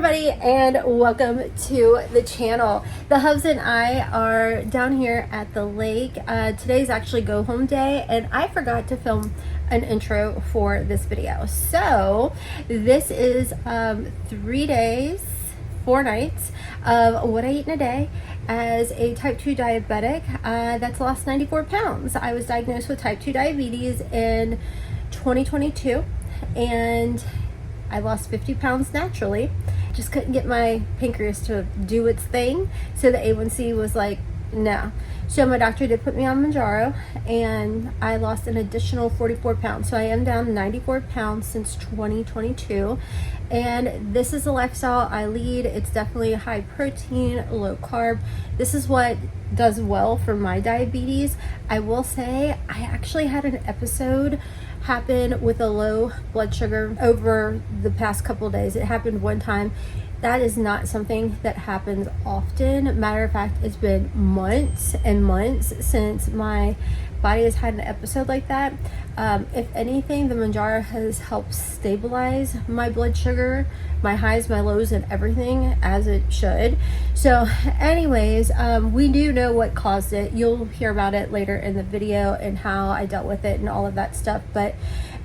everybody, and welcome to the channel. The hubs and I are down here at the lake. Today's actually go home day, and I forgot to film an intro for this video. So this is 3 days, 4 nights of what I eat in a day as a type 2 diabetic that's lost 94 pounds. I was diagnosed with type 2 diabetes in 2022, and I lost 50 pounds naturally. Just couldn't get my pancreas to do its thing, so the A1C was like, no. So my doctor did put me on Mounjaro, and I lost an additional 44 pounds. So I am down 94 pounds since 2022, and this is the lifestyle I lead. It's definitely high protein, low carb. This is what does well for my diabetes. I will say I actually had an episode happen with a low blood sugar over the past couple of days. It happened one time. That is not something that happens often. Matter of fact, it's been months and months since my body has had an episode like that. If anything, the Mounjaro has helped stabilize my blood sugar, my highs, my lows, and everything as it should. So anyways, we do know what caused it. You'll hear about it later in the video and how I dealt with it and all of that stuff. But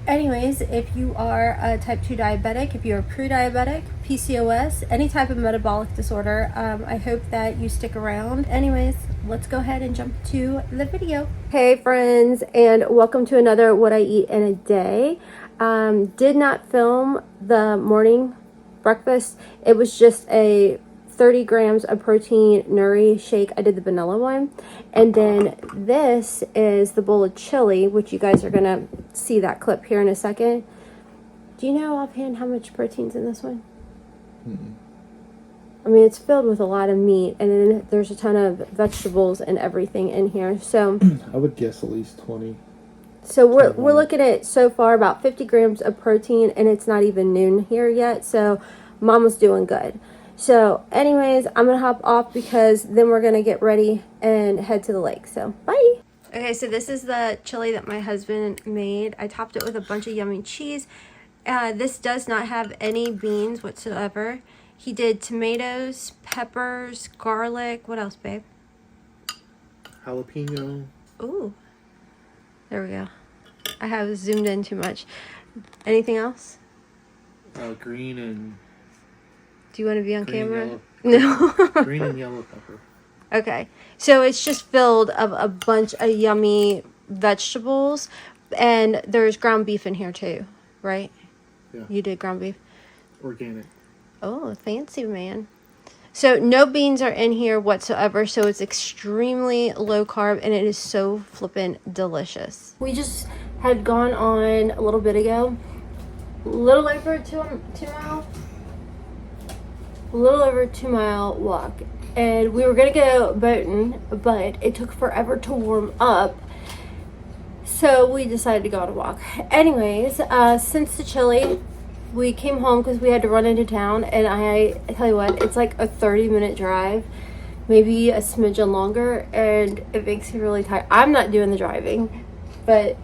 anyways, if you are a type 2 diabetic, if you're pre-diabetic, PCOS, any type of metabolic disorder, I hope that you stick around. Anyways, let's go ahead and jump to the video. Hey friends, and welcome to another What I Eat in a Day. Did not film the morning breakfast. It was just a 30 grams of protein nuri shake. I did the vanilla one. And then this is the bowl of chili, which you guys are going to see that clip here in a second. Do you know offhand how much protein's in this one? I mean, it's filled with a lot of meat, and then there's a ton of vegetables and everything in here. So I would guess at least 20. So we're looking at so far about 50 grams of protein, and it's not even noon here yet. So Mama's doing good. So anyways, I'm going to hop off because then we're going to get ready and head to the lake. So bye. Okay, so this is the chili that my husband made. I topped it with a bunch of yummy cheese. This does not have any beans whatsoever. He did tomatoes, peppers, garlic. What else, babe? Jalapeno. Ooh. There we go. I have zoomed in too much. Anything else? Green and... Do you want to be on camera? Yellow. No. Green and yellow pepper. Okay. So it's just filled of a bunch of yummy vegetables. And there's ground beef in here too, right? Yeah. You did ground beef? Organic. Oh, fancy, man. So no beans are in here whatsoever, so it's extremely low carb, and it is so flippin' delicious. We just had gone on a little bit ago, a little over 2 mile walk, and we were gonna go boating, but it took forever to warm up, so we decided to go on a walk. Anyways, since the chili, we came home because we had to run into town, and I tell you what, it's like a 30-minute drive, maybe a smidgen longer, and it makes me really tired. I'm not doing the driving, but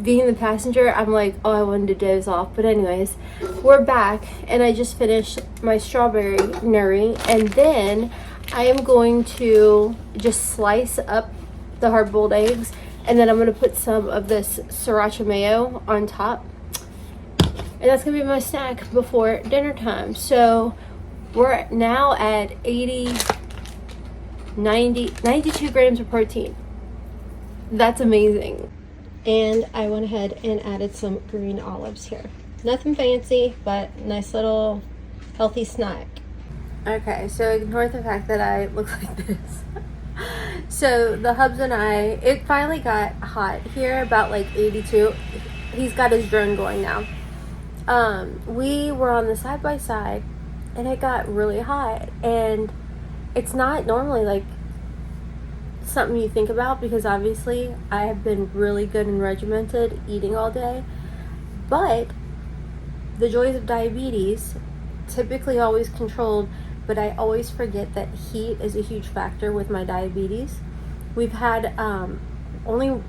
being the passenger, I'm like, oh, I wanted to doze off. But anyways, we're back, and I just finished my strawberry nuri, and then I am going to just slice up the hard-boiled eggs, and then I'm going to put some of this sriracha mayo on top. And that's going to be my snack before dinner time. So we're now at 92 grams of protein. That's amazing. And I went ahead and added some green olives here. Nothing fancy, but nice little healthy snack. Okay, so ignore the fact that I look like this. So the hubs and I, it finally got hot here, about like 82. He's got his drone going now. We were on the side by side, and it got really hot, and it's not normally like something you think about, because obviously I have been really good and regimented eating all day, but the joys of diabetes, typically always controlled, but I always forget that heat is a huge factor with my diabetes. We've had only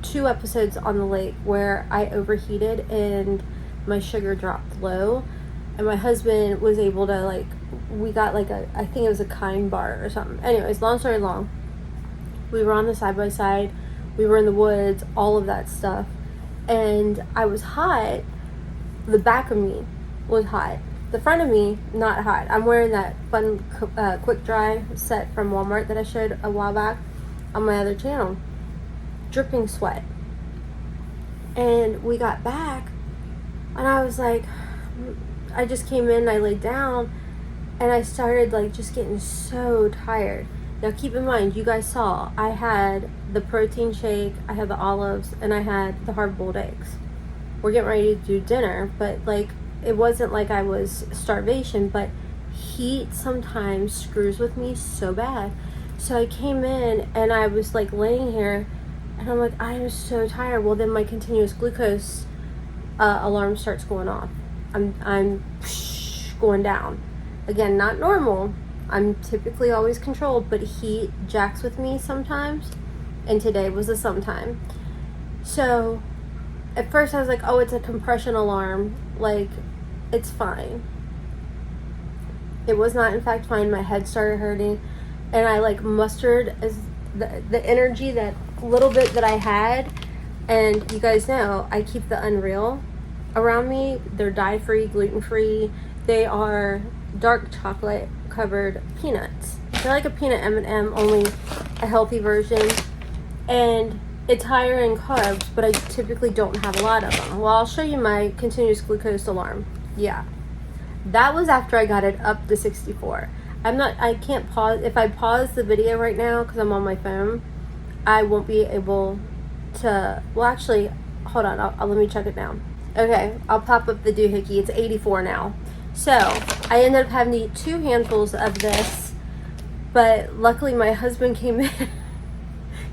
2 episodes on the lake where I overheated and my sugar dropped low. and my husband was able to, like, we got like I think it was a Kind bar or something. Anyways, long story long, we were on the side by side, we were in the woods, all of that stuff, and I was hot. The back of me was hot. The front of me, not hot. I'm wearing that fun quick dry set from Walmart that I showed a while back on my other channel. Dripping sweat. And we got back, and I was like, I just came in, I laid down, and I started like just getting so tired. Now keep in mind, you guys saw, I had the protein shake, I had the olives, and I had the hard-boiled eggs. We're getting ready to do dinner, but like, it wasn't like I was starvation, but heat sometimes screws with me so bad. So I came in, and I was like laying here, and I'm like, I am so tired. Well, then my continuous glucose alarm starts going off. I'm going down. Again, not normal. I'm typically always controlled, but heat jacks with me sometimes, and today was a sometime. So at first I was like, oh, it's a compression alarm, like, it's fine. It was not in fact fine. My head started hurting, and I like mustered as the energy, that little bit that I had. And you guys know I keep the Unreal around me. They're dye-free, gluten-free. They are dark chocolate covered peanuts. They're like a peanut M&M, only a healthy version, and it's higher in carbs, but I typically don't have a lot of them. Well, I'll show you my continuous glucose alarm. Yeah, that was after I got it up to 64. I can't pause. If I pause the video right now because I'm on my phone, I won't be able to, well, actually, hold on, let me check it now. Okay, I'll pop up the doohickey. It's 84 now. So I ended up having to eat 2 handfuls of this, but luckily my husband came in.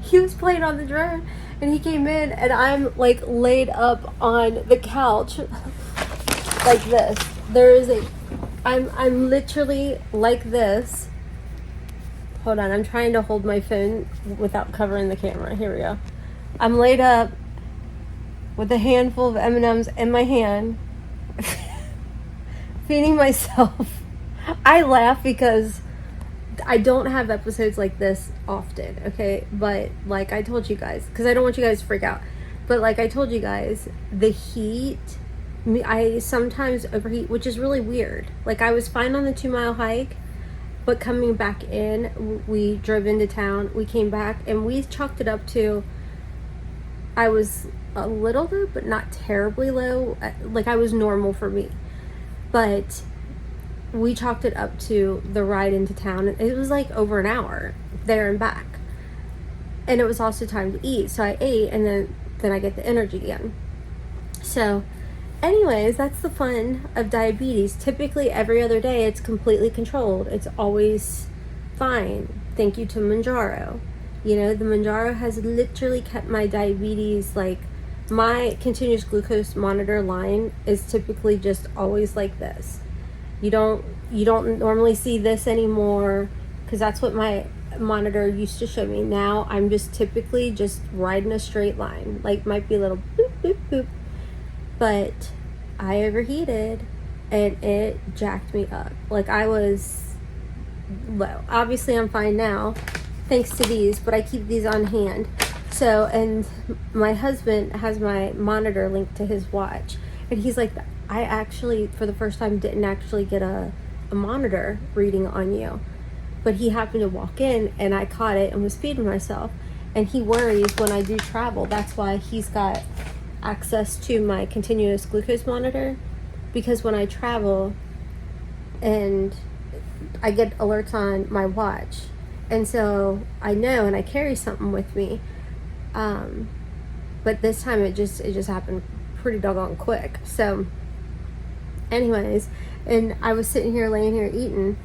He was playing on the drone, and he came in, and I'm like laid up on the couch like this. I'm literally like this. Hold on, I'm trying to hold my phone without covering the camera. Here we go. I'm laid up with a handful of M&Ms in my hand, feeding myself. I laugh because I don't have episodes like this often, okay? But like I told you guys, because I don't want you guys to freak out, but like I told you guys, the heat, I sometimes overheat, which is really weird. Like, I was fine on the 2-mile hike, but coming back in, we drove into town, we came back, and we chalked it up to, I was a little low, but not terribly low. Like, I was normal for me. But we chalked it up to the ride into town. It was like over an hour there and back. And it was also time to eat. So I ate, and then I get the energy again. So anyways, that's the fun of diabetes. Typically every other day it's completely controlled. It's always fine. Thank you to Mounjaro. You know, the Mounjaro has literally kept my diabetes, like, my continuous glucose monitor line is typically just always like this. You don't normally see this anymore, because that's what my monitor used to show me. Now I'm just typically just riding a straight line. Like, might be a little boop, boop, boop. But I overheated, and it jacked me up. Like, I was low. Obviously I'm fine now, thanks to these, but I keep these on hand. So, and my husband has my monitor linked to his watch, and he's like, I actually, for the first time, didn't actually get a monitor reading on you. But he happened to walk in, and I caught it and was feeding myself. And he worries when I do travel. That's why he's got access to my continuous glucose monitor, because when I travel and I get alerts on my watch, and so I know, and I carry something with me. But this time it just happened pretty doggone quick. So anyways, and I was sitting here, laying here eating,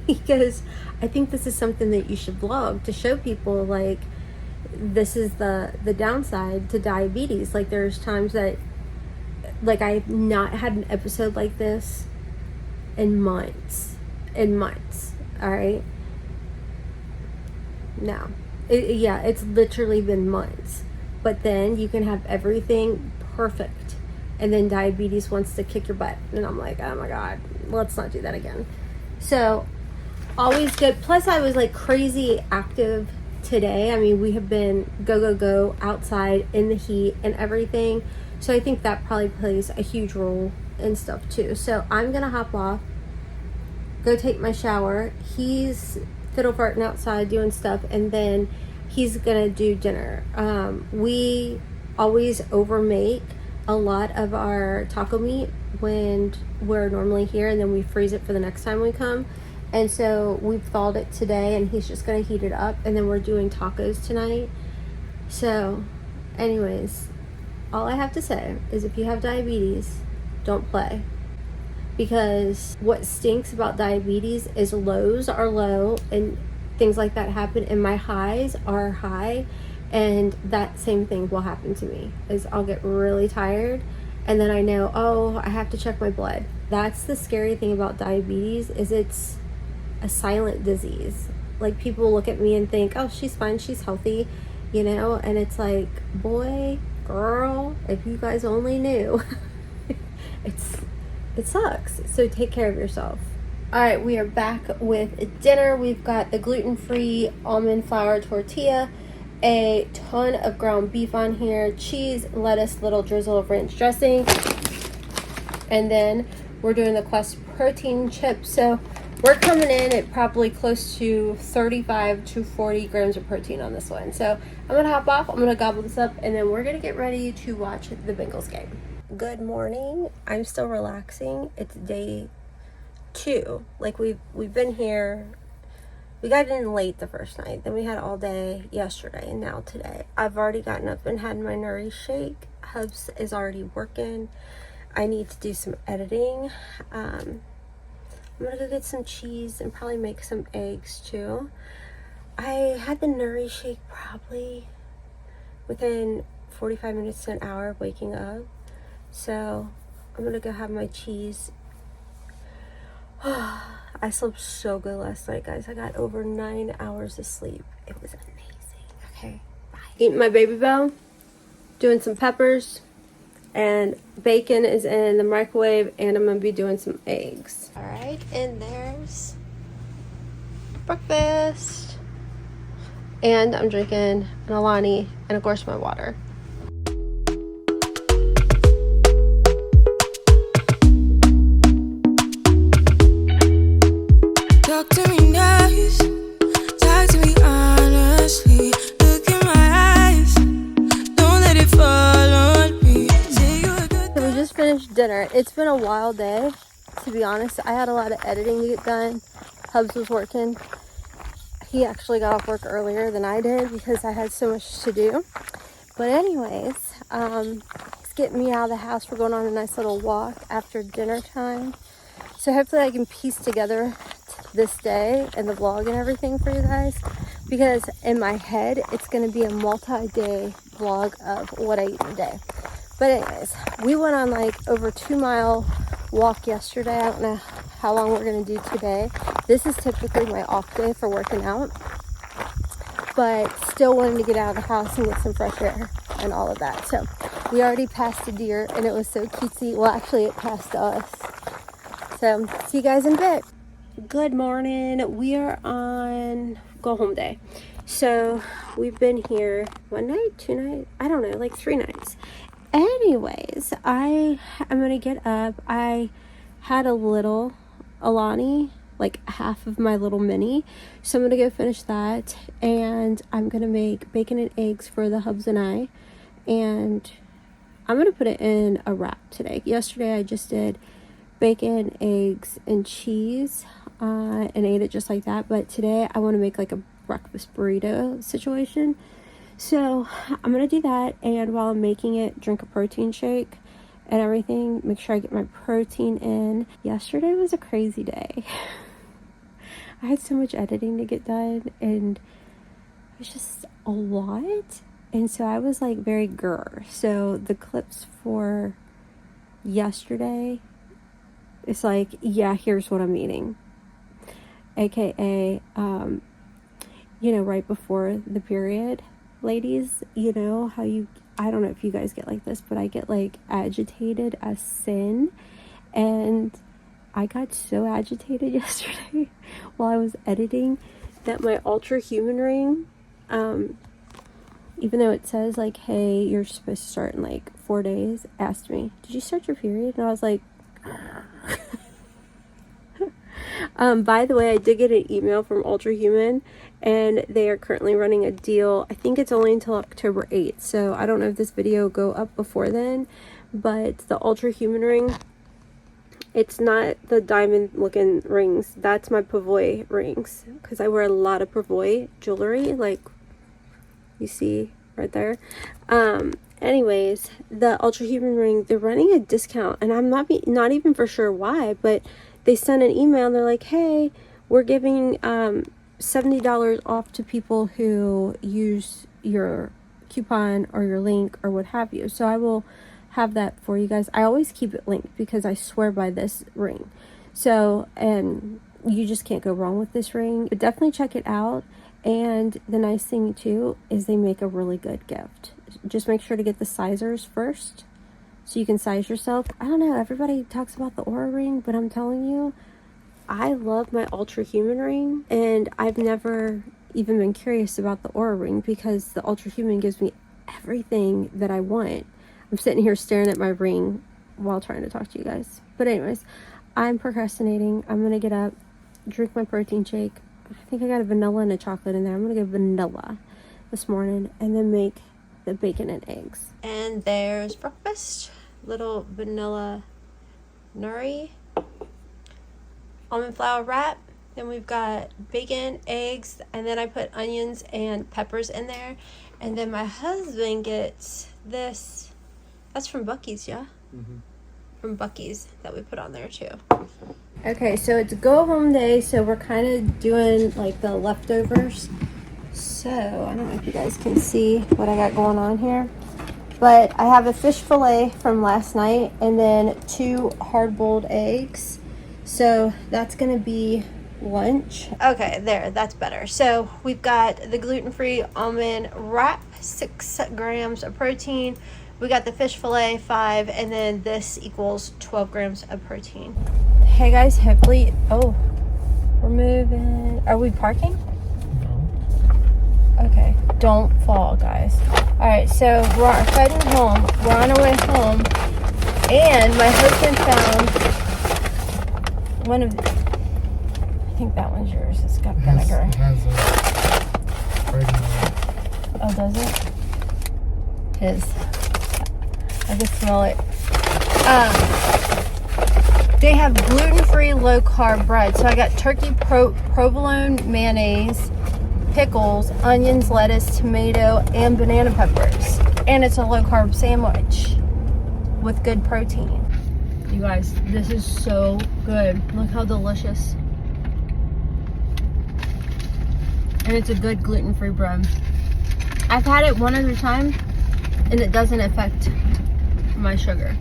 he goes, I think this is something that you should vlog to show people, like, this is the downside to diabetes. Like, there's times that, like, I've not had an episode like this in months. All right, no, it's literally been months. But then you can have everything perfect, and then diabetes wants to kick your butt. And I'm like, oh my God, let's not do that again. So always good. Plus I was like crazy active today. I mean, we have been go outside in the heat and everything. So I think that probably plays a huge role and stuff too. So I'm gonna hop off, go take my shower. He's fiddle farting outside doing stuff, and then he's gonna do dinner. We always overmake a lot of our taco meat when we're normally here, and then we freeze it for the next time we come. And so we've thawed it today, and he's just gonna heat it up, and then we're doing tacos tonight. So anyways, all I have to say is if you have diabetes, don't play. Because what stinks about diabetes is lows are low and things like that happen, and my highs are high, and that same thing will happen to me. Is I'll get really tired, and then I know, oh, I have to check my blood. That's the scary thing about diabetes, is it's a silent disease. Like, people look at me and think, oh, she's fine, she's healthy, you know, and it's like, boy, girl, if you guys only knew. It sucks. So take care of yourself. All right, we are back with dinner. We've got the gluten-free almond flour tortilla, a ton of ground beef on here, cheese, lettuce, little drizzle of ranch dressing, and then we're doing the Quest protein chips. So we're coming in at probably close to 35 to 40 grams of protein on this one. So I'm gonna hop off, I'm gonna gobble this up, and then we're gonna get ready to watch the Bengals game. Good morning. I'm still relaxing. It's day 2. Like, we've been here. We got in late the first night, then we had all day yesterday, and now today. I've already gotten up and had my Nourish shake. Hubs is already working. I need to do some editing. I'm gonna go get some cheese and probably make some eggs too. I had the Nourish shake probably within 45 minutes to an hour of waking up. So I'm gonna go have my cheese. I slept so good last night, guys. I got over 9 hours of sleep. It was amazing. Okay, bye. Eating my Baby Bell, doing some peppers, and bacon is in the microwave, and I'm gonna be doing some eggs. All right, and there's breakfast. And I'm drinking an Alani, and of course my water. Talk to me nice, talk to me honestly. Look in my eyes, don't let it fall on me. Say you a good. So we just finished dinner. It's been a wild day, to be honest. I had a lot of editing to get done. Hubs was working. He actually got off work earlier than I did because I had so much to do. But anyways, it's getting me out of the house. We're going on a nice little walk after dinner time. So hopefully I can piece together this day and the vlog and everything for you guys, because in my head it's going to be a multi-day vlog of what I eat in a day. But anyways, we went on like over 2-mile walk yesterday. I don't know how long we're going to do today. This is typically my off day for working out, but still wanting to get out of the house and get some fresh air and all of that. So we already passed a deer, and it was so cutesy. Well, actually it passed us. So see you guys in a bit. Good morning. We are on go home day. So we've been here 1 night, 2 nights, I don't know, like 3 nights. Anyways, I'm gonna get up. I had a little Alani, like half of my little mini, so I'm gonna go finish that, and I'm gonna make bacon and eggs for the Hubs and I, and I'm gonna put it in a wrap today. Yesterday I just did bacon, eggs, and cheese, and ate it just like that. But today I want to make like a breakfast burrito situation. So I'm going to do that, and while I'm making it, drink a protein shake and everything. Make sure I get my protein in. Yesterday was a crazy day. I had so much editing to get done, and it was just a lot. And so I was like very grr. So the clips for yesterday, it's like, yeah, here's what I'm eating. AKA, you know, right before the period, ladies, you know how you I don't know if you guys get like this, but I get like agitated as sin. And I got so agitated yesterday while I was editing that my Ultra Human ring, even though it says like, hey, you're supposed to start in like 4 days, asked me, did you start your period? And I was like, by the way, I did get an email from Ultra Human, and they are currently running a deal. I think it's only until October 8th, so I don't know if this video will go up before then, but the Ultra Human ring, it's not the diamond looking rings. That's my Pavoi rings, because I wear a lot of Pavoi jewelry, like you see right there. Anyways, the Ultra Human ring, they're running a discount, and I'm not even for sure why, but they sent an email and they're like, hey, we're giving $70 off to people who use your coupon or your link or what have you. So I will have that for you guys. I always keep it linked because I swear by this ring. So, and you just can't go wrong with this ring. But definitely check it out. And the nice thing too is they make a really good gift. Just make sure to get the sizers first, so you can size yourself. I don't know, everybody talks about the Aura ring, but I'm telling you, I love my Ultra Human ring, and I've never even been curious about the Aura ring because the Ultra Human gives me everything that I want. I'm sitting here staring at my ring while trying to talk to you guys. But anyways, I'm procrastinating. I'm gonna get up, drink my protein shake. I think I got a vanilla and a chocolate in there. I'm gonna get vanilla this morning and then make the bacon and eggs. And there's breakfast. Little vanilla nuri, almond flour wrap. Then we've got bacon, eggs, and then I put onions and peppers in there. And then my husband gets this. That's from Buc-ee's, yeah? Mm-hmm. From Buc-ee's that we put on there too. Okay, so it's go home day, so we're kind of doing like the leftovers. So I don't know if you guys can see what I got going on here. But I have a fish fillet from last night and then 2 hard-boiled eggs. So that's going to be lunch. Okay, there, that's better. So we've got the gluten-free almond wrap, 6 grams of protein. We got the fish fillet, 5, and then this equals 12 grams of protein. Hey guys, hopefully, oh, we're moving. Are we parking? Okay, don't fall, guys. All right, so we're heading home. We're on our way home, and my husband found one of. I think that one's yours. It's got vinegar. It has Oh, does it? His. I can smell it. They have gluten-free, low-carb bread. So I got turkey provolone mayonnaise, pickles, onions, lettuce, tomato, and banana peppers. And it's a low-carb sandwich with good protein. You guys, this is so good. Look how delicious. And it's a good gluten-free bread. I've had it one other time, and it doesn't affect my sugar.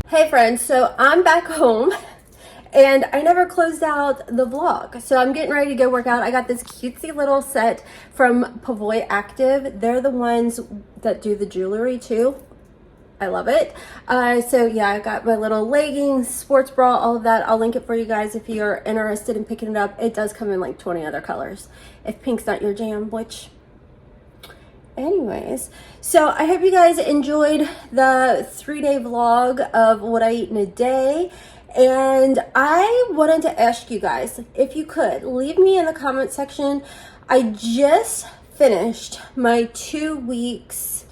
Hey friends, so I'm back home. And I never closed out the vlog. So I'm getting ready to go work out. I got this cutesy little set from Pavoi Active. They're the ones that do the jewelry too. I love it. So yeah, I got my little leggings, sports bra, all of that. I'll link it for you guys if you're interested in picking it up. It does come in like 20 other colors. If pink's not your jam, which... Anyways, so I hope you guys enjoyed the 3-day vlog of what I eat in a day. And I wanted to ask you guys, if you could, leave me in the comment section. I just finished my 2 weeks,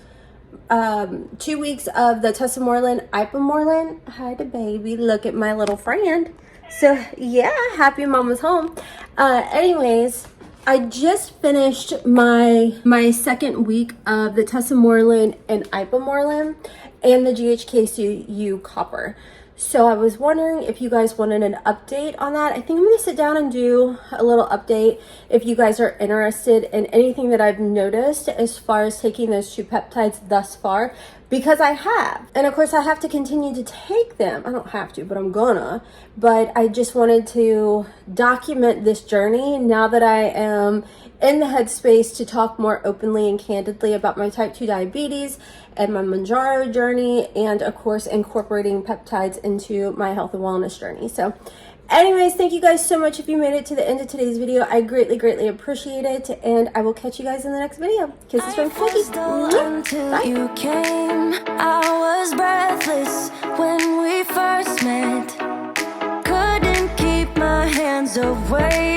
2 weeks of the Tessamorelin, Ipamorelin. Hi to baby, look at my little friend. So yeah, happy mama's home. Anyways, I just finished my 2nd week of the Tessamorelin and Ipamorelin and the GHKCU copper. So I was wondering if you guys wanted an update on that. I think I'm going to sit down and do a little update if you guys are interested in anything that I've noticed as far as taking those 2 peptides thus far. because I have. And of course I have to continue to take them. I don't have to, but I'm gonna. But I just wanted to document this journey now that I am in the headspace to talk more openly and candidly about my type 2 diabetes and my Manjaro journey, and of course incorporating peptides into my health and wellness journey. So anyways, thank you guys so much if you made it to the end of today's video. I greatly appreciate it, and I will catch you guys in the next video. Kisses from Cookie. Until you came, I was breathless when we first met. Couldn't keep my hands away